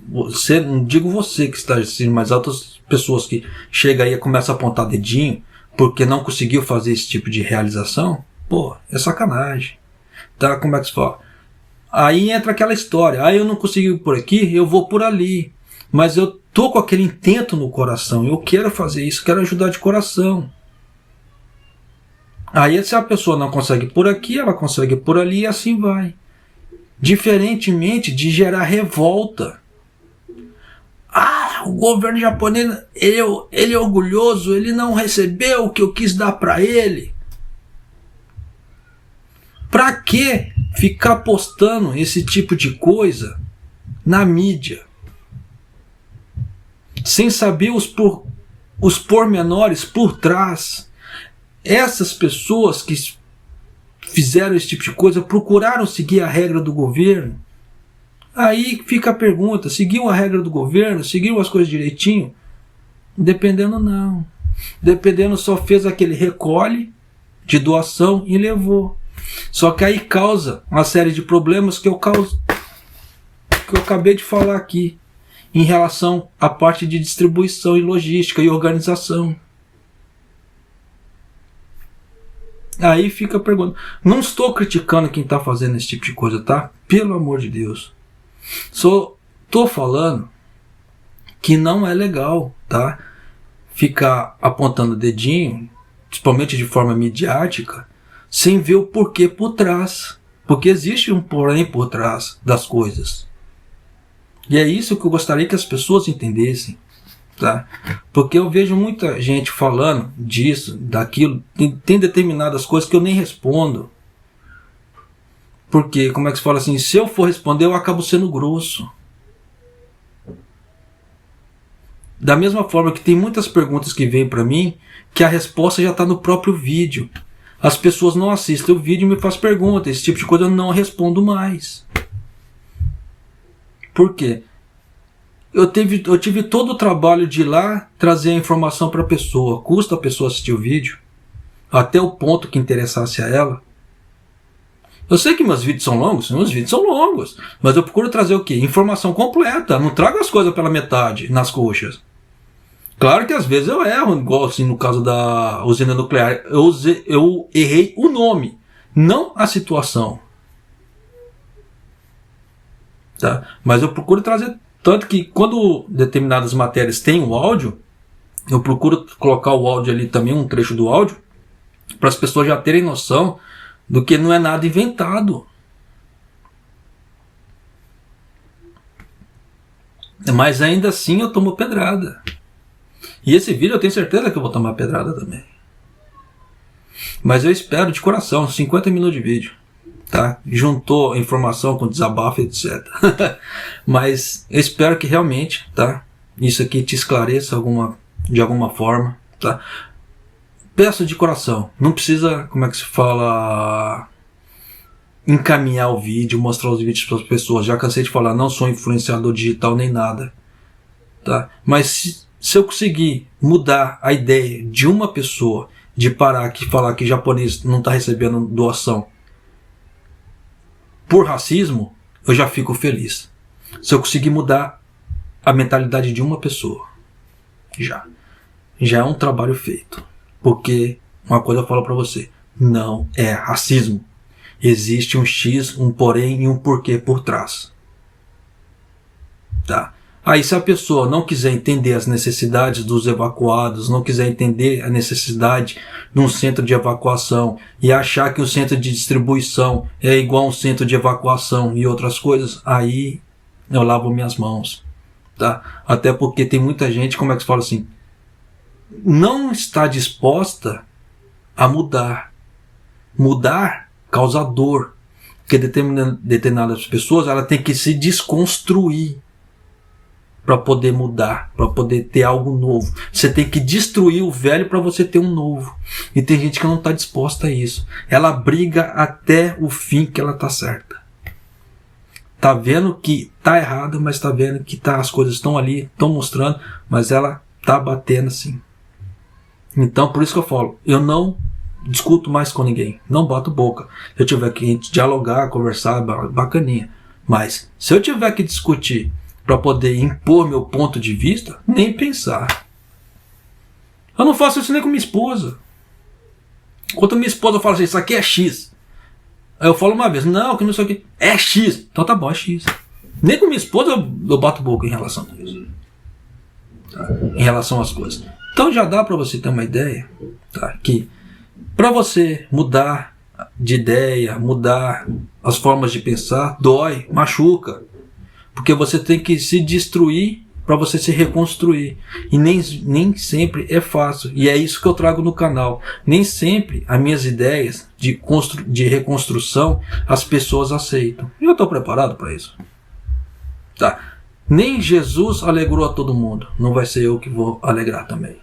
não digo você que está assistindo, mas outras pessoas que chegam aí e começam a apontar dedinho porque não conseguiu fazer esse tipo de realização, é sacanagem. Tá? Como é que se fala? Aí entra aquela história, eu não consegui ir por aqui, eu vou por ali. Mas eu tô com aquele intento no coração, eu quero fazer isso, quero ajudar de coração. Aí se a pessoa não consegue por aqui, ela consegue por ali e assim vai. Diferentemente de gerar revolta. O governo japonês, ele é orgulhoso, ele não recebeu o que eu quis dar para ele. Para que ficar postando esse tipo de coisa na mídia? Sem saber os pormenores por trás. Essas pessoas que fizeram esse tipo de coisa procuraram seguir a regra do governo. Aí fica a pergunta, seguiu a regra do governo? Seguiu as coisas direitinho? Dependendo não. Dependendo só fez aquele recolhe de doação e levou. Só que aí causa uma série de problemas que eu acabei de falar aqui, em relação à parte de distribuição e logística e organização. Aí fica a pergunta. Não estou criticando quem está fazendo esse tipo de coisa, tá? Pelo amor de Deus. Só estou falando que não é legal, tá? Ficar apontando o dedinho, principalmente de forma midiática, sem ver o porquê por trás. Porque existe um porém por trás das coisas. E é isso que eu gostaria que as pessoas entendessem. Tá? Porque eu vejo muita gente falando disso, daquilo, tem determinadas coisas que eu nem respondo. Porque, como é que se fala assim, se eu for responder eu acabo sendo grosso. Da mesma forma que tem muitas perguntas que vêm para mim, que a resposta já está no próprio vídeo. As pessoas não assistem o vídeo e me fazem perguntas, esse tipo de coisa eu não respondo mais. Por quê? Eu tive todo o trabalho de ir lá trazer a informação para a pessoa. Custa a pessoa assistir o vídeo, até o ponto que interessasse a ela. Eu sei que meus vídeos são longos, mas eu procuro trazer o quê? Informação completa, não trago as coisas pela metade, nas coxas. Claro que às vezes eu erro, igual assim no caso da usina nuclear, eu errei o nome, não a situação. Tá? Mas eu procuro trazer, tanto que quando determinadas matérias têm o áudio, eu procuro colocar o áudio ali também, um trecho do áudio, para as pessoas já terem noção do que não é nada inventado. Mas ainda assim eu tomo pedrada. E esse vídeo eu tenho certeza que eu vou tomar pedrada também. Mas eu espero de coração, 50 minutos de vídeo. Tá? Juntou informação com desabafo, etc. Mas eu espero que realmente, tá? Isso aqui te esclareça de alguma forma. Tá? Peço de coração. Não precisa, como é que se fala, encaminhar o vídeo, mostrar os vídeos para as pessoas. Já cansei de falar, não sou influenciador digital nem nada. Tá? Mas se eu conseguir mudar a ideia de uma pessoa de parar aqui e falar que japonês não está recebendo doação por racismo, eu já fico feliz. Se eu conseguir mudar a mentalidade de uma pessoa, já é um trabalho feito. Porque uma coisa eu falo para você, não é racismo. Existe um X, um porém e um porquê por trás. Tá? Aí se a pessoa não quiser entender as necessidades dos evacuados, não quiser entender a necessidade de um centro de evacuação e achar que o centro de distribuição é igual a um centro de evacuação e outras coisas, aí eu lavo minhas mãos. Tá? Até porque tem muita gente, como é que se fala assim, não está disposta a mudar. Mudar causa dor. Porque determinadas pessoas ela tem que se desconstruir para poder mudar, para poder ter algo novo. Você tem que destruir o velho para você ter um novo. E tem gente que não está disposta a isso. Ela briga até o fim que ela está certa. Tá vendo que tá errado, mas tá vendo que as coisas estão ali, estão mostrando, mas ela tá batendo assim. Então, por isso que eu falo, eu não discuto mais com ninguém, não boto boca. Se eu tiver que dialogar, conversar, bacaninha. Mas, se eu tiver que discutir para poder impor meu ponto de vista, nem pensar. Eu não faço isso nem com minha esposa. Quando minha esposa fala assim, isso aqui é X. Aí eu falo uma vez, não, que não sei o que, é X. Então tá bom, é X. Nem com minha esposa eu bato boca em relação a isso. Tá? Em relação às coisas. Então já dá para você ter uma ideia, tá? Que para você mudar de ideia, mudar as formas de pensar, dói, machuca. Porque você tem que se destruir para você se reconstruir. E nem sempre é fácil. E é isso que eu trago no canal. Nem sempre as minhas ideias de reconstrução as pessoas aceitam. E eu estou preparado para isso. Tá? Nem Jesus alegrou a todo mundo. Não vai ser eu que vou alegrar também.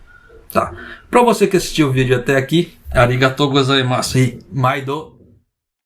Tá? Para você que assistiu o vídeo até aqui, arigatou gozaimasu e maido.